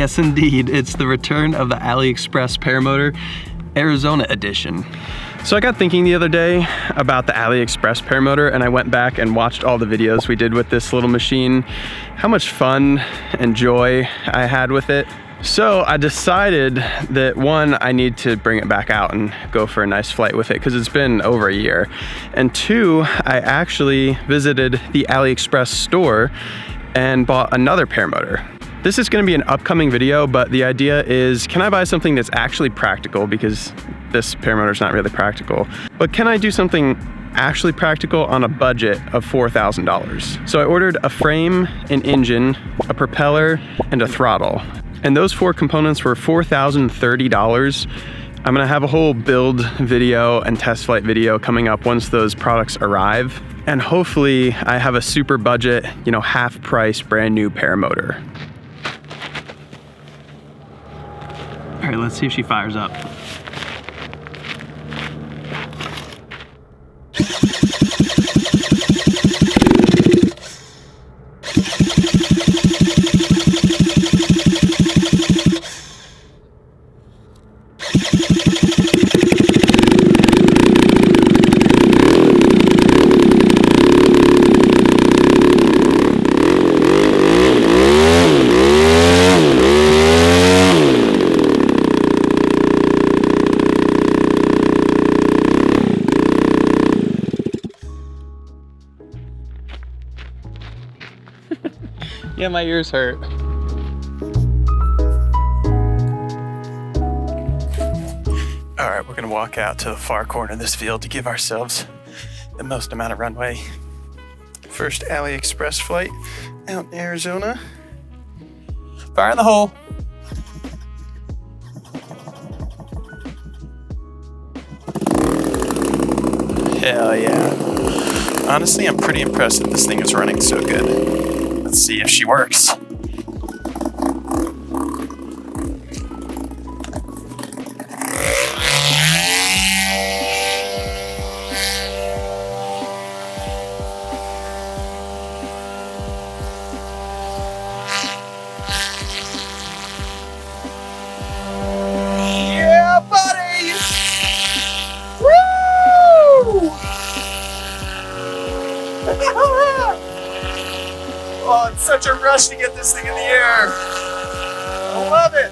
Yes, indeed. It's the return of the AliExpress Paramotor Arizona edition. So I got thinking the other day about the AliExpress Paramotor, and I went back and watched all the videos we did with this little machine, how much fun and joy I had with it. So I decided that one, I need to bring it back out and go for a nice flight with it because it's been over a year. And two, I actually visited the AliExpress store and bought another Paramotor. This is going to be an upcoming video, but the idea is, can I buy something that's actually practical, because this Paramotor is not really practical, but can I do something actually practical on a budget of $4,000? So I ordered a frame, an engine, a propeller, and a throttle. And those four components were $4,030. I'm gonna have a whole build video and test flight video coming up once those products arrive. And hopefully I have a super budget, half price brand new Paramotor. All right, let's see if she fires up. Yeah, my ears hurt. All right, we're gonna walk out to the far corner of this field to give ourselves the most amount of runway. First AliExpress flight out in Arizona. Fire in the hole. Hell yeah. Honestly, I'm pretty impressed that this thing is running so good. Let's see if she works. Yeah, buddy! Woo! Oh, it's such a rush to get this thing in the air. I love it.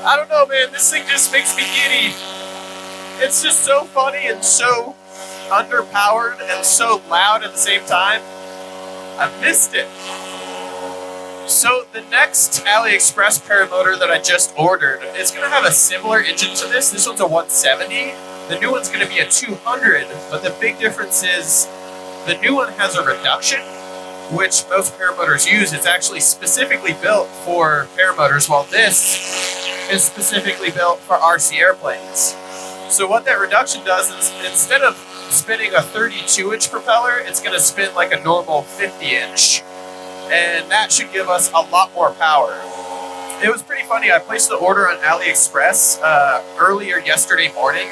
I don't know, man. This thing just makes me giddy. It's just so funny and so underpowered and so loud at the same time. I missed it. So the next AliExpress Paramotor that I just ordered, it's going to have a similar engine to this. This one's a 170. The new one's going to be a 200, but the big difference is the new one has a reduction, which most paramotors use. It's actually specifically built for paramotors, while this is specifically built for RC airplanes. So what that reduction does is, instead of spinning a 32-inch propeller, it's going to spin like a normal 50-inch. And that should give us a lot more power. It was pretty funny. I placed the order on AliExpress earlier yesterday morning.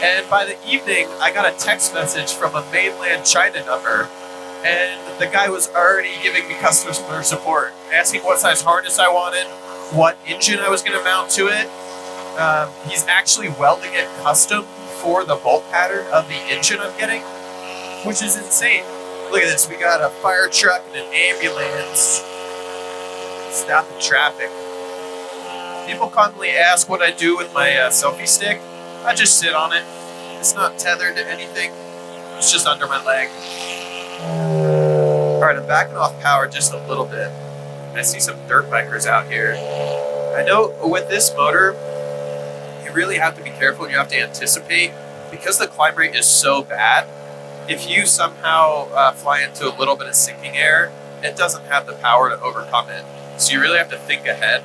And by the evening, I got a text message from a mainland China number, and the guy was already giving me customer support, asking what size harness I wanted, what engine I was going to mount to it. He's actually welding it custom for the bolt pattern of the engine I'm getting, which is insane. Look at this. We got a fire truck and an ambulance stopping traffic. People commonly ask what I do with my selfie stick. I just sit on it. It's not tethered to anything. It's just under my leg. All right, I'm backing off power just a little bit. I see some dirt bikers out here. I know with this motor, you really have to be careful and you have to anticipate, because the climb rate is so bad. If you somehow fly into a little bit of sinking air, it doesn't have the power to overcome it. So you really have to think ahead.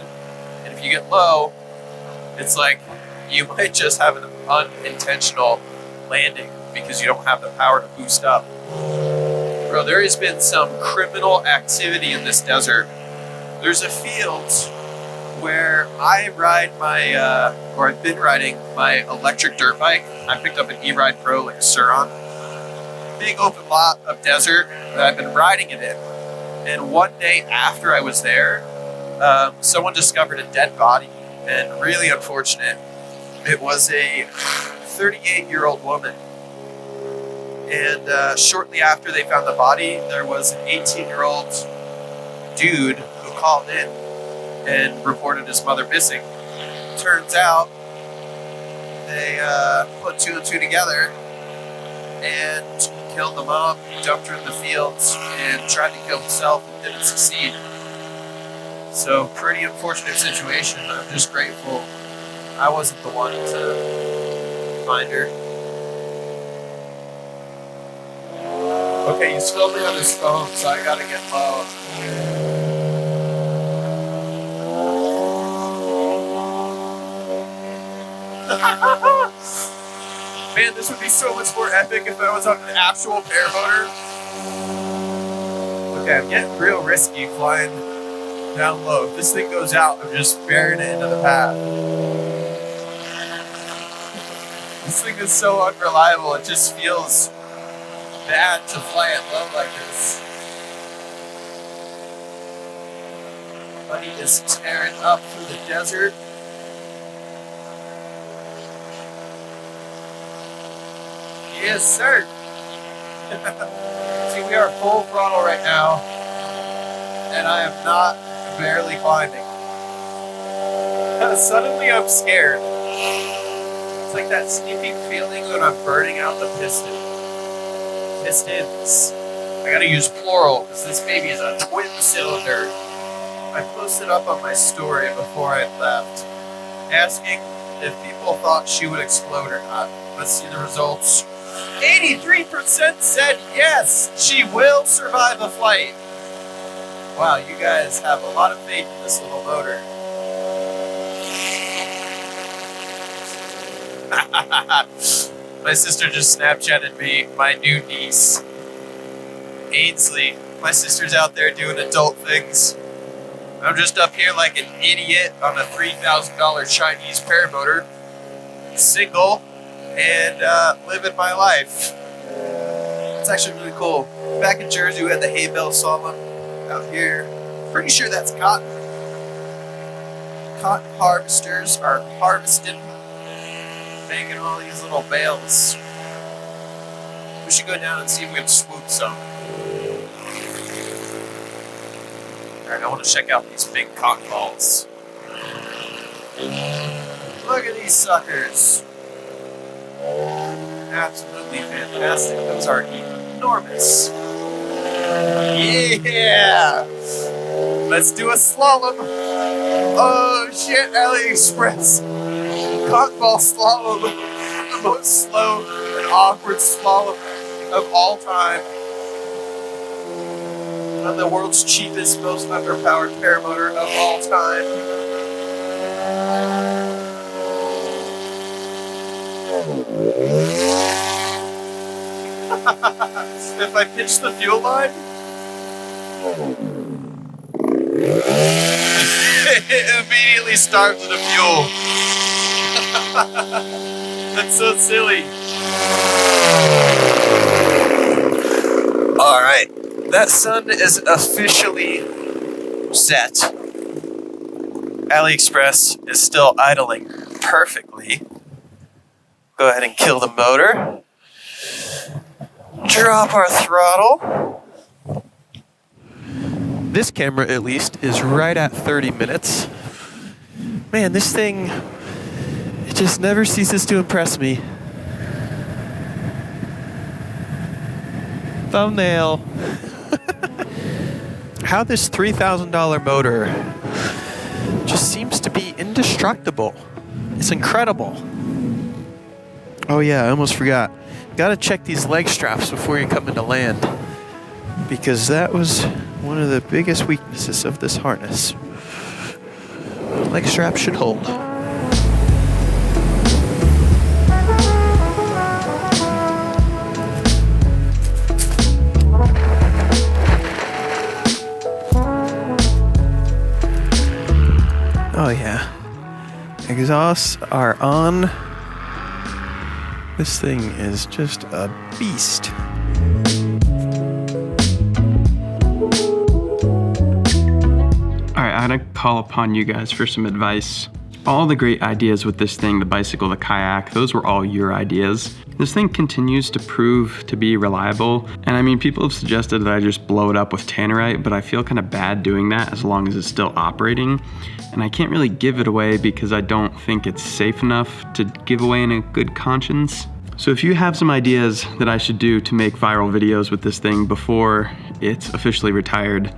And if you get low, it's like you might just have an unintentional landing because you don't have the power to boost up. Bro, there has been some criminal activity in this desert. There's a field where I ride my, or I've been riding my electric dirt bike. I picked up an E-Ride Pro, like a Suron. Big open lot of desert that I've been riding it in. And one day after I was there, someone discovered a dead body, and really unfortunate. It was a 38-year-old woman. And shortly after they found the body, there was an 18-year-old dude who called in and reported his mother missing. Turns out they put two and two together and killed the mom, dumped her in the fields, and tried to kill himself and didn't succeed. So, pretty unfortunate situation. I'm just grateful I wasn't the one to find her. Okay, he's filming on his phone, so I gotta get low. Man, this would be so much more epic if I was on an actual paramotor. Okay, I'm getting real risky flying down low. If this thing goes out, I'm just burying it into the path. This thing is so unreliable, it just feels bad to fly it low like this. Buddy is tearing up through the desert. Yes, sir. See, we are full throttle right now, and I am not barely climbing. Suddenly I'm scared. It's like that sneaking feeling when I'm burning out the pistons. I gotta use plural because this baby is a twin cylinder. I posted up on my story before I left, asking if people thought she would explode or not. Let's see the results. 83% said yes, she will survive a flight. Wow, you guys have a lot of faith in this little motor. My sister just Snapchatted me, my new niece, Ainsley. My sister's out there doing adult things. I'm just up here like an idiot on a $3,000 Chinese paramotor, single, and living my life. It's actually really cool. Back in Jersey, we had the hay bale sawmill. Out here, pretty sure that's cotton. Cotton harvesters are harvesting, making all these little bales. We should go down and see if we can swoop some. Alright, I want to check out these big cotton balls. Look at these suckers. Absolutely fantastic. Those are enormous. Yeah! Let's do a slalom. Oh shit, AliExpress. Cotton ball slalom. The most slow and awkward slalom of all time. On the world's cheapest, most underpowered paramotor of all time. If I pinch the fuel line, it immediately starts with the fuel. That's so silly. Alright, that sun is officially set. AliExpress is still idling perfectly. Go ahead and kill the motor. Drop our throttle. This camera, at least, is right at 30 minutes. Man, this thing, it just never ceases to impress me. Thumbnail. How this $3,000 motor just seems to be indestructible. It's incredible. Oh yeah, I almost forgot. Gotta check these leg straps before you come into land, because that was one of the biggest weaknesses of this harness. Leg strap should hold. Oh yeah. Exhausts are on. This thing is just a beast. call upon you guys for some advice. All the great ideas with this thing, the bicycle, the kayak, those were all your ideas. This thing continues to prove to be reliable. And I mean, people have suggested that I just blow it up with tannerite, but I feel kind of bad doing that as long as it's still operating. And I can't really give it away because I don't think it's safe enough to give away in a good conscience. So if you have some ideas that I should do to make viral videos with this thing before it's officially retired,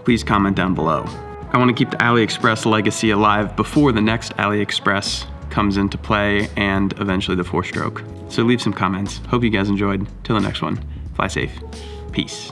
please comment down below. I want to keep the AliExpress legacy alive before the next AliExpress comes into play and eventually the 4-stroke. So leave some comments. Hope you guys enjoyed. Till the next one, fly safe. Peace.